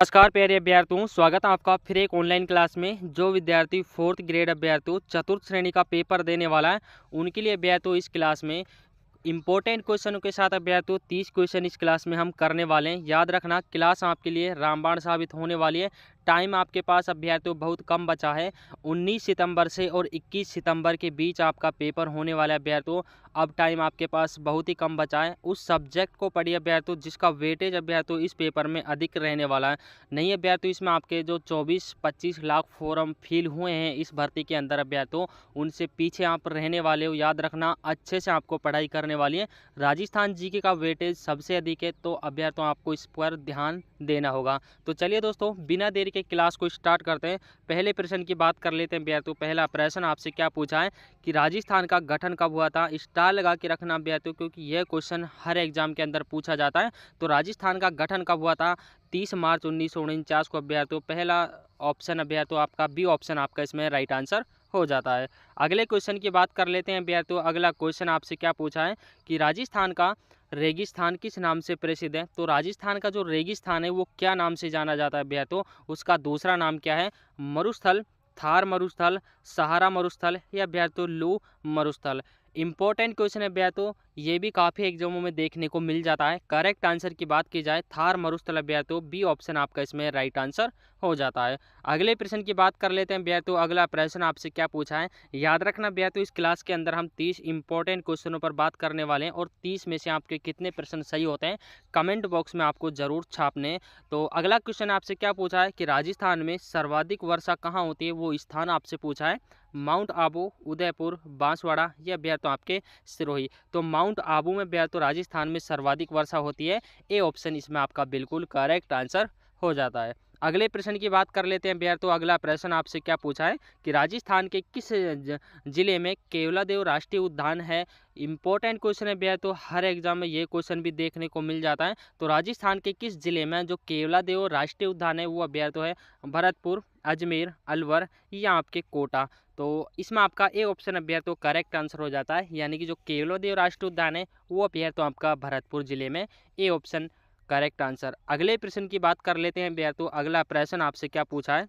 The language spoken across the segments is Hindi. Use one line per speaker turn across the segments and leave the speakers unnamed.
नमस्कार प्यारे अभ्यर्थियों, स्वागत है आपका फिर एक ऑनलाइन क्लास में। जो विद्यार्थी 4th ग्रेड अभ्यर्थियों चतुर्थ श्रेणी का पेपर देने वाला है उनके लिए अभ्यर्थियों इस क्लास में इंपॉर्टेंट क्वेश्चनों के साथ अभ्यर्थियों 30 क्वेश्चन इस क्लास में हम करने वाले हैं। याद रखना, क्लास आपके लिए रामबाण साबित होने वाली है। टाइम आपके पास अभ्यर्थियों बहुत कम बचा है। 19 सितंबर से और 21 सितंबर के बीच आपका पेपर होने वाला है अभ्यर्थियों। अब टाइम आपके पास बहुत ही कम बचा है। उस सब्जेक्ट को पढ़िए अभ्यर्थियों जिसका वेटेज अभ्यर्थियों इस पेपर में अधिक रहने वाला है। नहीं अभ्यर्थियों, इसमें आपके जो 24-25 लाख फॉर्म फिल हुए हैं इस भर्ती के अंदर अभ्यर्थियों, उनसे पीछे आप रहने वाले हो। याद रखना, अच्छे से आपको पढ़ाई करने वाली है। राजस्थान जीके का वेटेज सबसे अधिक है, तो अभ्यर्थियों आपको इस पर ध्यान देना होगा। तो चलिए दोस्तों, बिना देरी के क्लास को स्टार्ट करते हैं। पहले प्रश्न की बात कर लेते हैं अभ्यर्थियों। पहला प्रश्न आपसे क्या पूछा है कि राजस्थान का गठन कब हुआ था। स्टार लगा के रखना अभ्यर्थियों, क्योंकि यह क्वेश्चन हर एग्जाम के अंदर पूछा जाता है। तो राजस्थान का गठन कब हुआ था? 30 मार्च 1949 को अभ्यर्थियों। पहला ऑप्शन अभ्यर्थियों आपका बी ऑप्शन आपका इसमें राइट आंसर हो जाता है। अगले क्वेश्चन की बात कर लेते हैं अभ्यर्थियों। अगला क्वेश्चन आपसे क्या पूछा है कि राजस्थान का रेगिस्तान किस नाम से प्रसिद्ध है। तो राजस्थान का जो रेगिस्तान है वो क्या नाम से जाना जाता है अभ्यर्थियों? उसका दूसरा नाम क्या है? मरुस्थल, थार मरुस्थल, सहारा मरुस्थल या अभ्यर्थियों लू मरुस्थल। इंपॉर्टेंट क्वेश्चन है अभ्यर्थियों, ये भी काफ़ी एग्जामों में देखने को मिल जाता है। करेक्ट आंसर की बात की जाए थार मरुस्थल अभ्यर्थियों, बी ऑप्शन आपका इसमें राइट आंसर हो जाता है। अगले प्रश्न की बात कर लेते हैं अभ्यर्थियों। अगला प्रश्न आपसे क्या पूछा है? याद रखना अभ्यर्थियों, इस क्लास के अंदर हम 30 इंपॉर्टेंट क्वेश्चनों पर बात करने वाले हैं और 30 में से आपके कितने प्रश्न सही होते हैं कमेंट बॉक्स में आपको जरूर छापने हैं। तो अगला क्वेश्चन आपसे क्या पूछा है कि राजस्थान में सर्वाधिक वर्षा कहाँ होती है, वो स्थान आपसे पूछा है। माउंट आबू, उदयपुर, बांसवाड़ा या अभ्यर्थियों आपके सिरोही। तो माउंट आबू में अभ्यर्थियों राजस्थान में सर्वाधिक वर्षा होती है। ए ऑप्शन इसमें आपका बिल्कुल करेक्ट आंसर हो जाता है। अगले प्रश्न की बात कर लेते हैं अभ्यर्थियों। अगला प्रश्न आपसे क्या पूछा है कि राजस्थान के किस जिले में केवलादेव राष्ट्रीय उद्यान है। इंपॉर्टेंट क्वेश्चन है अभ्यर्थियों, हर एग्जाम में ये क्वेश्चन भी देखने को मिल जाता है। तो राजस्थान के किस जिले में जो केवलादेव राष्ट्रीय उद्यान है वो अभ्यर्थियों है भरतपुर, अजमेर, अलवर या आपके कोटा। तो इसमें आपका ए ऑप्शन अभ्यर्थियों करेक्ट आंसर हो जाता है, यानी कि जो केवलादेव राष्ट्रीय उद्यान है वो अभ्यर्थियों आपका भरतपुर जिले में। A option correct answer. अगले प्रश्न की बात कर लेते हैं अभ्यर्थियों। अगला प्रश्न आपसे क्या पूछा है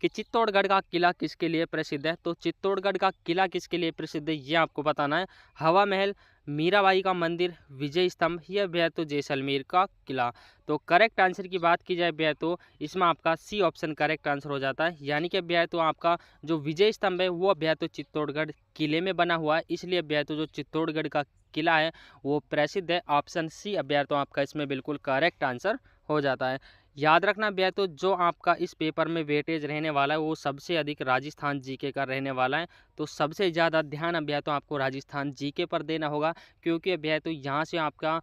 कि चित्तौड़गढ़ का किला किसके लिए प्रसिद्ध है। तो चित्तौड़गढ़ का किला किसके लिए प्रसिद्ध है ये आपको बताना है। हवा महल, मीराबाई का मंदिर, विजय स्तंभ या अभ्यर्थियों जैसलमेर का किला। तो करेक्ट आंसर की बात की जाए अभ्यर्थियों, इसमें आपका सी ऑप्शन करेक्ट आंसर हो जाता है, यानी कि अभ्यर्थियों आपका जो विजय स्तंभ है वो अभ्यर्थियों चित्तौड़गढ़ किले में बना हुआ है, इसलिए अभ्यर्थियों जो चित्तौड़गढ़ का किला है वो प्रसिद्ध है। ऑप्शन सी अभ्यर्थियों आपका इसमें बिल्कुल करेक्ट आंसर हो जाता है। याद रखना अभ्यर्थियों, जो आपका इस पेपर में वेटेज रहने वाला है वो सबसे अधिक राजस्थान जीके का रहने वाला है। तो सबसे ज़्यादा ध्यान अभ्यर्थियों आपको राजस्थान जीके पर देना होगा, क्योंकि अभ्यर्थियों यहाँ से आपका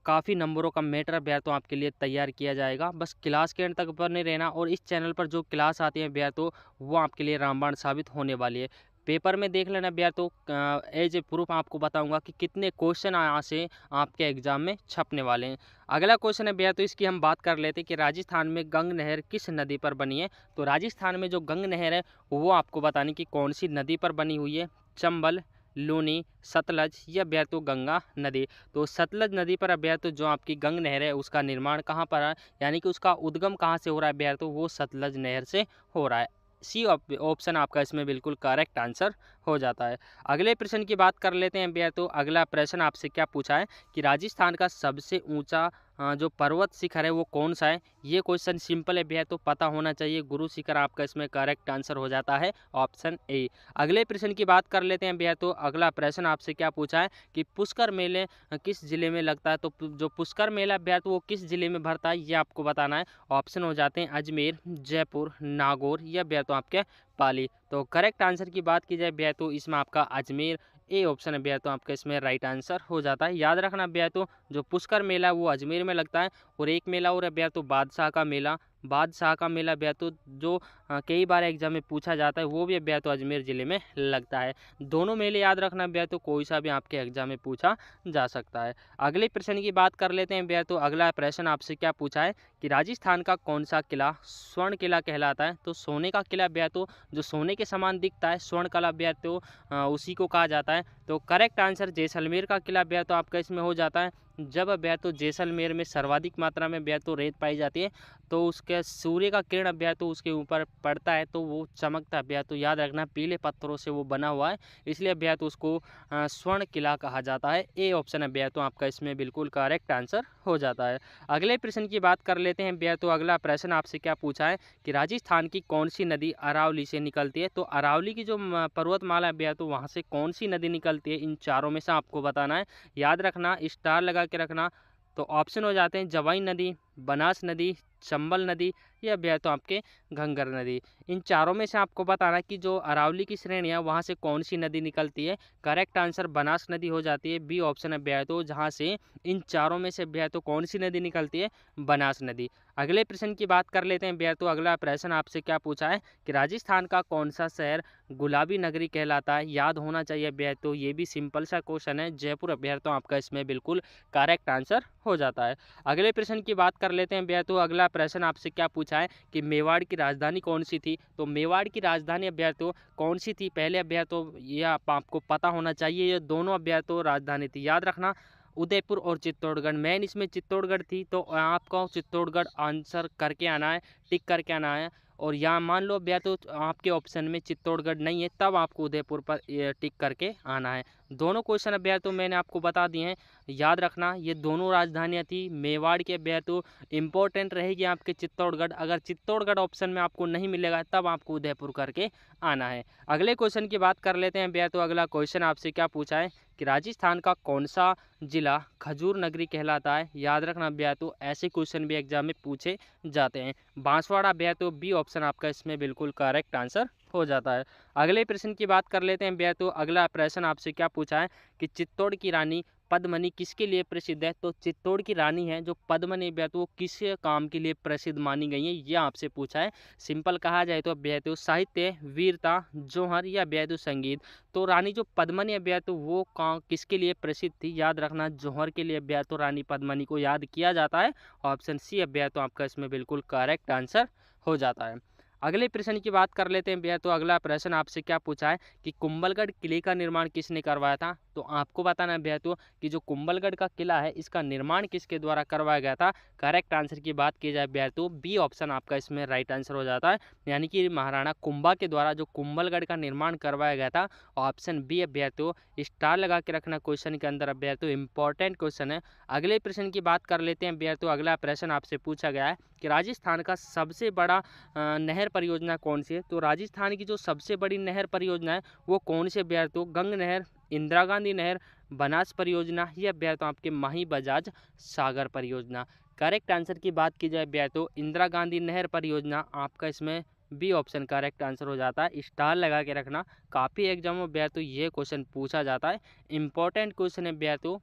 काफ़ी नंबरों का मैटर अभ्यर्थियों आपके लिए तैयार किया जाएगा। बस क्लास के अंत तक बने रहना, और इस चैनल पर जो क्लास आती है अभ्यर्थियों वो आपके लिए रामबाण साबित होने वाली है। पेपर में देख लेना अभ्यर्थियों, एज ए प्रूफ आपको बताऊंगा कि कितने क्वेश्चन यहाँ से आपके एग्जाम में छपने वाले हैं। अगला क्वेश्चन है भैया, तो इसकी हम बात कर लेते हैं कि राजस्थान में गंग नहर किस नदी पर बनी है। तो राजस्थान में जो गंग नहर है वो आपको बताने की कौन सी नदी पर बनी हुई है। चंबल, लूनी, सतलज या अभ्यर्थियों गंगा नदी। तो सतलज नदी पर अभ्यर्थियों जो आपकी गंग नहर है उसका निर्माण कहाँ पर है, यानी कि उसका उद्गम कहाँ से हो रहा है अभ्यर्थियों, वो सतलज नहर से हो रहा है। सी ऑप्शन आपका इसमें बिल्कुल करेक्ट आंसर हो जाता है। अगले प्रश्न की बात कर लेते हैं अभ्यर्थियों। अगला प्रश्न आपसे क्या पूछा है कि राजस्थान का सबसे ऊंचा जो पर्वत शिखर है वो कौन सा है। ये क्वेश्चन सिंपल है अभ्यर्थियों, पता होना चाहिए। गुरु शिखर आपका इसमें करेक्ट आंसर हो जाता है, ऑप्शन ए। अगले प्रश्न की बात कर लेते हैं अभ्यर्थियों। अगला प्रश्न आपसे क्या पूछा है कि पुष्कर मेले किस जिले में लगता है। तो जो पुष्कर मेला अभ्यर्थियों वो किस जिले में भरता है ये आपको बताना है। ऑप्शन हो जाते हैं अजमेर, जयपुर, नागौर या अभ्यर्थियों आपके पाली। तो करेक्ट आंसर की बात की जाए अभ्यर्थियों, इसमें आपका अजमेर ए ऑप्शन अभ्यर्थियों आपका इसमें राइट आंसर हो जाता है। याद रखना अभ्यर्थियों, जो पुष्कर मेला वो अजमेर में लगता है, और एक मेला और अभ्यर्थियों बादशाह का मेला। बादशाह का मेला अभ्यर्थियों जो कई बार एग्जाम में पूछा जाता है वो भी अभ्यर्थियों अजमेर जिले में लगता है। दोनों मेले याद रखना अभ्यर्थियों, कोई सा भी आपके एग्जाम में पूछा जा सकता है। अगले प्रश्न की बात कर लेते हैं अभ्यर्थियों। अगला प्रश्न आपसे क्या पूछा है कि राजस्थान का कौन सा किला स्वर्ण किला कहलाता है। तो सोने का किला अभ्यर्थियों जो सोने के समान दिखता है स्वर्ण कला अभ्यर्थियों उसी को कहा जाता है। तो करेक्ट आंसर जैसलमेर का किला अभ्यर्थियों आपका इसमें हो जाता है। जब अभ्यर्थी जैसलमेर में सर्वाधिक मात्रा में अभ्यर्थी रेत पाई जाती है तो उसके सूर्य का किरण अभ्यर्थी उसके ऊपर पड़ता है तो वो चमकता अभ्यर्थी, याद रखना पीले पत्थरों से वो बना हुआ है, इसलिए अभ्यर्थी उसको स्वर्ण किला कहा जाता है। ए ऑप्शन अभ्यर्थी आपका इसमें बिल्कुल करेक्ट आंसर हो जाता है। अगले प्रश्न की बात कर लेते हैं अभ्यर्थी। अगला प्रश्न आपसे क्या पूछा है कि राजस्थान की कौन सी नदी अरावली से निकलती है। तो अरावली की जो पर्वतमाला अभ्यर्थी वहाँ से कौन सी नदी निकलती है, इन चारों में से आपको बताना है। याद रखना, स्टार लगा के रखना। तो ऑप्शन हो जाते हैं जवाई नदी, बनास नदी, चंबल नदी या अभ्यर्थी आपके घंगर नदी। इन चारों में से आपको बताना कि जो अरावली की श्रेणी है वहाँ से कौन सी नदी निकलती है। करेक्ट आंसर बनास नदी हो जाती है, बी ऑप्शन अभ्यर्थी, जहाँ से इन चारों में से अभ्यर्थी कौन सी नदी निकलती है, बनास नदी। अगले प्रश्न की बात कर लेते हैं अभ्यर्थी। अगला प्रश्न आपसे क्या पूछा है कि राजस्थान का कौन सा शहर गुलाबी नगरी कहलाता है। याद होना चाहिए अभ्यर्थी, ये भी सिंपल सा क्वेश्चन है। जयपुर अभ्यर्थी आपका इसमें बिल्कुल करेक्ट आंसर हो जाता है। अगले प्रश्न की बात कर लेते हैं अभ्यर्थी। अगला प्रश्न आपसे क्या पूछा है कि मेवाड़ की राजधानी कौन सी थी। तो मेवाड़ की राजधानी अभ्यर्थी कौन सी थी, पहले अभ्यर्थी ये आपको पता होना चाहिए। ये दोनों अभ्यर्थी राजधानी थी, याद रखना उदयपुर और चित्तौड़गढ़। मेन इसमें चित्तौड़गढ़ थी, तो आपको चित्तौड़गढ़ आंसर करके आना है, टिक करके आना है। और यहाँ मान लो अभ्यर्थी आपके ऑप्शन में चित्तौड़गढ़ नहीं है, तब आपको उदयपुर पर टिक करके आना है। दोनों क्वेश्चन अभ्यर्थी मैंने आपको बता दिए हैं, याद रखना ये दोनों राजधानियाँ थी। मेवाड़ के अभ्यर्थी इंपॉर्टेंट रहेगी आपके चित्तौड़गढ़, अगर चित्तौड़गढ़ ऑप्शन में आपको नहीं मिलेगा तब आपको उदयपुर करके आना है। अगले क्वेश्चन की बात कर लेते हैं अभ्यर्थी। अगला क्वेश्चन आपसे क्या पूछा है कि राजस्थान का कौन सा जिला खजूर नगरी कहलाता है। याद रखना अभ्यर्थी, ऐसे क्वेश्चन भी एग्जाम में पूछे जाते हैं। बांसवाड़ा अभ्यर्थी, बी ऑप्शन आपका इसमें बिल्कुल करेक्ट आंसर हो जाता है। अगले प्रश्न की बात कर लेते हैं अभ्यर्थी। अगला प्रश्न आपसे क्या पूछा है कि चित्तौड़ की रानी पद्मनी किसके लिए प्रसिद्ध है। तो चित्तौड़ की रानी है जो पद्मनी अभ्यर्थी वो किस काम के लिए प्रसिद्ध मानी गई है, ये आपसे पूछा है। सिंपल कहा जाए तो अभ्यर्थी साहित्य, वीरता, जौहर या अभ्यर्थी संगीत। तो रानी जो पद्मनी अभ्यर्थी वो किसके लिए प्रसिद्ध थी, याद रखना जौहर के लिए अभ्यर्थी रानी पद्मनी को याद किया जाता है। ऑप्शन सी अभ्यर्थी आपका इसमें बिल्कुल करेक्ट आंसर हो जाता है। अगले प्रश्न की बात कर लेते हैं अभ्यर्थी। अगला प्रश्न आपसे क्या पूछा है कि कुंभलगढ़ किले का निर्माण किसने करवाया था। तो आपको बताना है अभ्यर्थी कि जो कुंभलगढ़ का किला है इसका निर्माण किसके द्वारा करवाया गया था। करेक्ट आंसर की बात की जाए अभ्यर्थी, बी ऑप्शन आपका इसमें राइट आंसर हो जाता है, यानी कि महाराणा कुंभा के द्वारा जो कुंभलगढ़ का निर्माण करवाया गया था। ऑप्शन बी अभ्यर्थी, स्टार लगा के रखना क्वेश्चन के अंदर अभ्यर्थी, इंपॉर्टेंट क्वेश्चन है। अगले प्रश्न की बात कर लेते हैं अभ्यर्थी। अगला प्रश्न आपसे पूछा गया है कि राजस्थान का सबसे बड़ा नहर परियोजना कौन सी है। तो राजस्थान की जो सबसे बड़ी नहर परियोजना है वो कौन से अभ्यर्थी, गंग नहर, इंदिरा गांधी नहर, बनास परियोजना या अभ्यर्थी आपके माही बजाज सागर परियोजना। करेक्ट आंसर की बात की जाए अभ्यर्थी, इंदिरा गांधी नहर परियोजना आपका इसमें बी ऑप्शन करेक्ट आंसर हो जाता है। स्टार लगा के रखना, काफ़ी एग्जाम में अभ्यर्थी ये क्वेश्चन पूछा जाता है, इंपॉर्टेंट क्वेश्चन है अभ्यर्थी।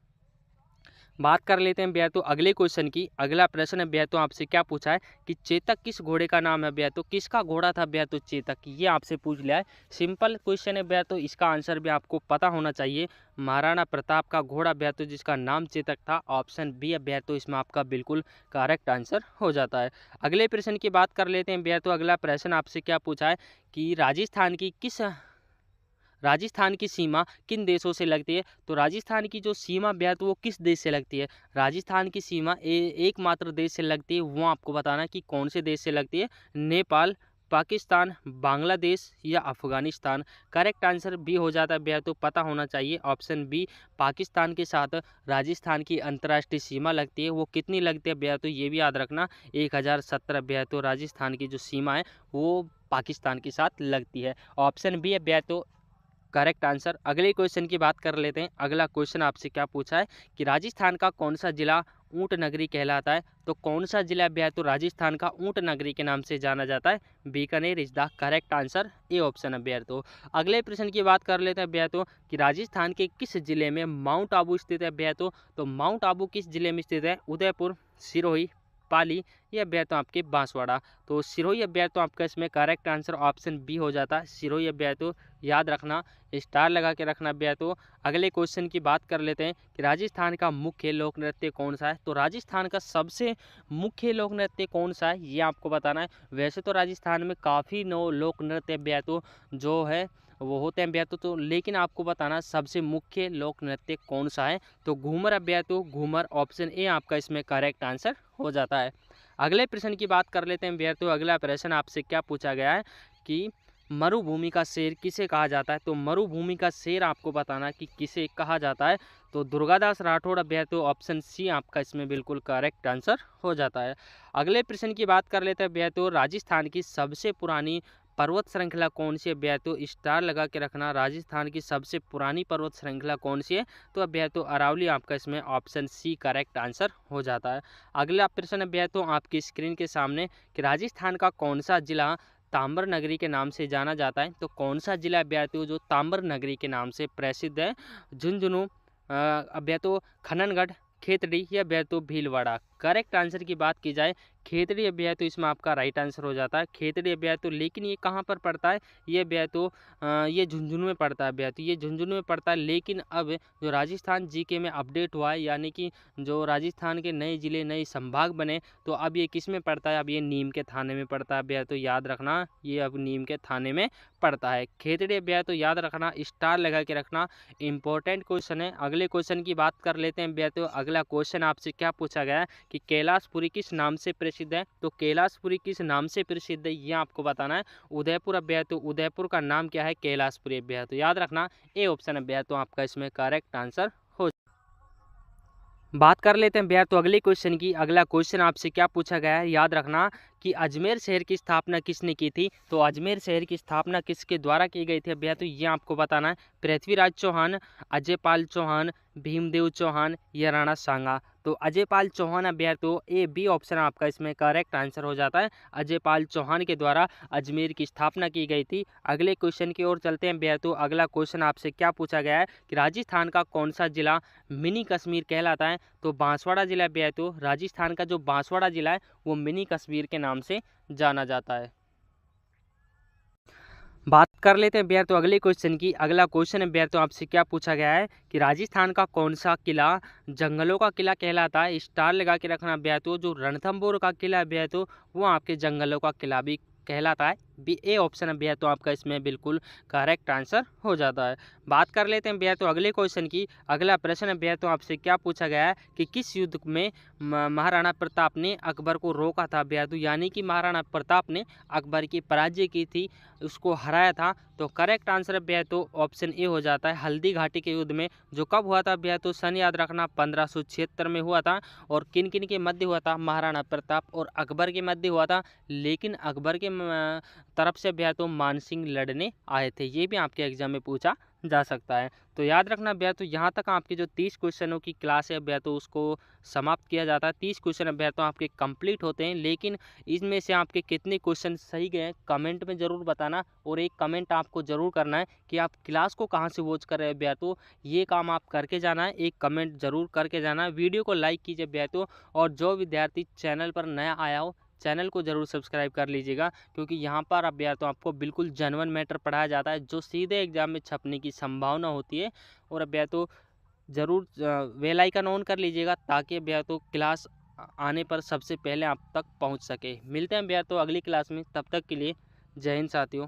बात कर लेते हैं अभ्यर्थी अगले क्वेश्चन की। अगला प्रश्न अभ्यर्थी आपसे क्या पूछा है कि चेतक किस घोड़े का नाम है अभ्यर्थी, किसका घोड़ा था अभ्यर्थी चेतक, ये आपसे पूछ लिया है। सिंपल क्वेश्चन है अभ्यर्थी, इसका आंसर भी आपको पता होना चाहिए। महाराणा प्रताप का घोड़ा अभ्यर्थी जिसका नाम चेतक था। ऑप्शन बी अभ्यर्थी इसमें आपका बिल्कुल करेक्ट आंसर हो जाता है। अगले प्रश्न की बात कर लेते हैं अभ्यर्थी। अगला प्रश्न आपसे क्या पूछा है कि राजस्थान की सीमा किन देशों से लगती है। तो राजस्थान की जो सीमा अभ्यर्थी वो किस देश से लगती है। राजस्थान की सीमा एकमात्र देश से लगती है, वो आपको बताना है कि कौन से देश से लगती है। नेपाल, पाकिस्तान, बांग्लादेश या अफगानिस्तान। करेक्ट आंसर बी हो जाता है अभ्यर्थी, पता होना चाहिए। ऑप्शन बी, पाकिस्तान के साथ राजस्थान की अंतर्राष्ट्रीय सीमा लगती है। वो कितनी लगती है अभ्यर्थी, ये भी याद रखना 1070 अभ्यर्थी राजस्थान की जो सीमा है वो पाकिस्तान के साथ लगती है। ऑप्शन बी अभ्यर्थी करेक्ट आंसर। अगले क्वेश्चन की बात कर लेते हैं। अगला क्वेश्चन आपसे क्या पूछा है कि राजस्थान का कौन सा जिला ऊंट नगरी कहलाता है। तो कौन सा जिला अभ्यर्थी राजस्थान का ऊंट नगरी के नाम से जाना जाता है। Bikaner is the correct answer, A option अभ्यर्थी। अगले प्रश्न की बात कर लेते हैं अभ्यर्थी कि राजस्थान के किस जिले में माउंट आबू स्थित है अभ्यर्थी। तो माउंट आबू किस जिले में स्थित है। उदयपुर, सिरोही, पाली या अभ्यर्थी आपके बांसवाड़ा। तो सिरोही अभ्यर्थी आपका इसमें करेक्ट आंसर ऑप्शन बी हो जाता है, सिरोही अभ्यर्थी, याद रखना, स्टार लगा के रखना अभ्यर्थी। अगले क्वेश्चन की बात कर लेते हैं कि राजस्थान का मुख्य लोक नृत्य कौन सा है। तो राजस्थान का सबसे मुख्य लोक नृत्य कौन सा है ये आपको बताना है। वैसे तो राजस्थान में काफ़ी लोक नृत्य अभ्यर्थी जो है वो होते हैं अभ्यर्थियों। तो लेकिन आपको बताना सबसे मुख्य लोक नृत्य कौन सा है, तो घूमर अभ्यर्थियों, घूमर ऑप्शन ए आपका इसमें करेक्ट आंसर हो जाता है। अगले प्रश्न की बात कर लेते हैं अभ्यर्थियों। अगला प्रश्न आपसे क्या पूछा गया है कि मरुभूमि का शेर किसे कहा जाता है, तो मरुभूमि का शेर आपको बताना कि किसे कहा जाता है, तो दुर्गादास राठौड़ अभ्यर्थियों ऑप्शन सी आपका इसमें बिल्कुल करेक्ट आंसर हो जाता है। अगले प्रश्न की बात कर लेते हैं अभ्यर्थियों। राजस्थान की सबसे पुरानी पर्वत श्रृंखला कौन सी है अभ्यर्थियों, स्टार लगा के रखना। राजस्थान की सबसे पुरानी पर्वत श्रृंखला कौन सी है, तो अभ्यर्थियों अरावली आपका इसमें ऑप्शन सी करेक्ट आंसर हो जाता है। अगला प्रश्न अभ्यर्थियों आपकी स्क्रीन के सामने कि राजस्थान का कौन सा जिला ताम्र नगरी के नाम से जाना जाता है, तो कौन सा जिला अभ्यर्थियों जो ताम्र नगरी के नाम से प्रसिद्ध है, झुंझुनू अभ्यर्थियों, खननगढ़, खेतड़ी या अभ्यर्थियों भीलवाड़ा। करेक्ट आंसर की बात की जाए खेतड़ी अभ्यर्थियों इसमें आपका राइट आंसर हो जाता है, खेतड़ी अभ्यर्थियों। लेकिन ये कहाँ पर पड़ता है, ये अभ्यर्थियों ये झुंझुनू में पड़ता है अभ्यर्थियों, ये झुंझुनू में पड़ता है। लेकिन अब जो राजस्थान जीके में अपडेट हुआ है, यानी कि जो राजस्थान के नए जिले नए संभाग बने, तो अब ये किस में पड़ता है, अब ये नीम के थाने में पड़ता है अभ्यर्थियों, याद रखना ये अब नीम के थाने में पड़ता है खेतड़ी अभ्यर्थियों, याद रखना, स्टार लगा के रखना, इंपॉर्टेंट क्वेश्चन है। अगले क्वेश्चन की बात कर लेते हैं अभ्यर्थियों। अगला क्वेश्चन आपसे क्या पूछा गया है कि कैलाशपुरी किस नाम से प्रसिद्ध है, तो कैलाशपुरी किस नाम से प्रसिद्ध है ये आपको बताना है। उदयपुर अभ्यर्थियों, उदयपुर का नाम क्या है, कैलाशपुरी अभ्यर्थियों, याद रखना ए ऑप्शन अभ्यर्थियों आपका इसमें करेक्ट आंसर हो। बात कर लेते हैं अभ्यर्थियों अगले क्वेश्चन की। अगला क्वेश्चन आपसे क्या पूछा गया है, याद रखना कि अजमेर शहर की स्थापना किसने की थी, तो अजमेर शहर की स्थापना किसके द्वारा की गई थी अभ्यर्थियों, ये आपको बताना है। पृथ्वीराज चौहान, अजयपाल चौहान, भीमदेव चौहान या राणा सांगा। तो अजयपाल चौहान अभ्यर्थियों ए बी ऑप्शन आपका इसमें करेक्ट आंसर हो जाता है। अजयपाल चौहान के द्वारा अजमेर की स्थापना की गई थी। अगले क्वेश्चन की ओर चलते हैं अभ्यर्थियों। अगला क्वेश्चन आपसे क्या पूछा गया है कि राजस्थान का कौन सा जिला मिनी कश्मीर कहलाता है, तो बांसवाड़ा जिला अभ्यर्थियों, राजस्थान का जो बांसवाड़ा जिला है वो मिनी कश्मीर के नाम से जाना जाता है। बात कर लेते हैं अभ्यर्थियों अगले क्वेश्चन की। अगला क्वेश्चन अभ्यर्थियों आपसे क्या पूछा गया है कि राजस्थान का कौन सा किला जंगलों का किला कहलाता है, स्टार लगा के रखना अभ्यर्थियों। जो रणथंभौर का किला अभ्यर्थियों वो आपके जंगलों का किला भी कहलाता है, बी ए ऑप्शन अभ्यर्थियों आपका इसमें बिल्कुल करेक्ट आंसर हो जाता है। बात कर लेते हैं अभ्यर्थियों अगले क्वेश्चन की। अगला प्रश्न अभ्यर्थियों आपसे क्या पूछा गया है कि किस युद्ध में महाराणा प्रताप ने अकबर को रोका था अभ्यर्थियों, यानी कि महाराणा प्रताप ने अकबर की पराजय की थी, उसको हराया था। तो करेक्ट आंसर अभ्यर्थियों ऑप्शन ए हो जाता है, हल्दी घाटी के युद्ध में, जो कब हुआ था अभ्यर्थियों, सन याद रखना 1576 में हुआ था। और किन किन के मध्य हुआ था, महाराणा प्रताप और अकबर के मध्य हुआ था। लेकिन अकबर के तरफ से अभ्यर्थियों मानसिंह लड़ने आए थे, ये भी आपके एग्जाम में पूछा जा सकता है। तो याद रखना अभ्यर्थियों यहाँ तक आपके जो 30 क्वेश्चनों की क्लास है अभ्यर्थियों उसको समाप्त किया जाता है। 30 क्वेश्चन अभ्यर्थियों आपके कंप्लीट होते हैं, लेकिन इसमें से आपके कितने क्वेश्चन सही गए कमेंट में ज़रूर बताना। और एक कमेंट आपको ज़रूर करना है कि आप क्लास को कहाँ से वॉच कर रहे हैं अभ्यर्थियों, ये काम आप करके जाना है, एक कमेंट ज़रूर करके जाना है। वीडियो को लाइक कीजिए अभ्यर्थियों, और जो विद्यार्थी चैनल पर नया आया हो चैनल को ज़रूर सब्सक्राइब कर लीजिएगा, क्योंकि यहाँ पर अभ्यर्थियों आपको बिल्कुल जेन्युइन मैटर पढ़ाया जाता है जो सीधे एग्जाम में छपने की संभावना होती है। और अभ्यर्थियों ज़रूर बेल आइकन ऑन कर लीजिएगा ताकि अभ्यर्थियों क्लास आने पर सबसे पहले आप तक पहुँच सके। मिलते हैं अभ्यर्थियों अगली क्लास में, तब तक के लिए जय हिंद साथियों।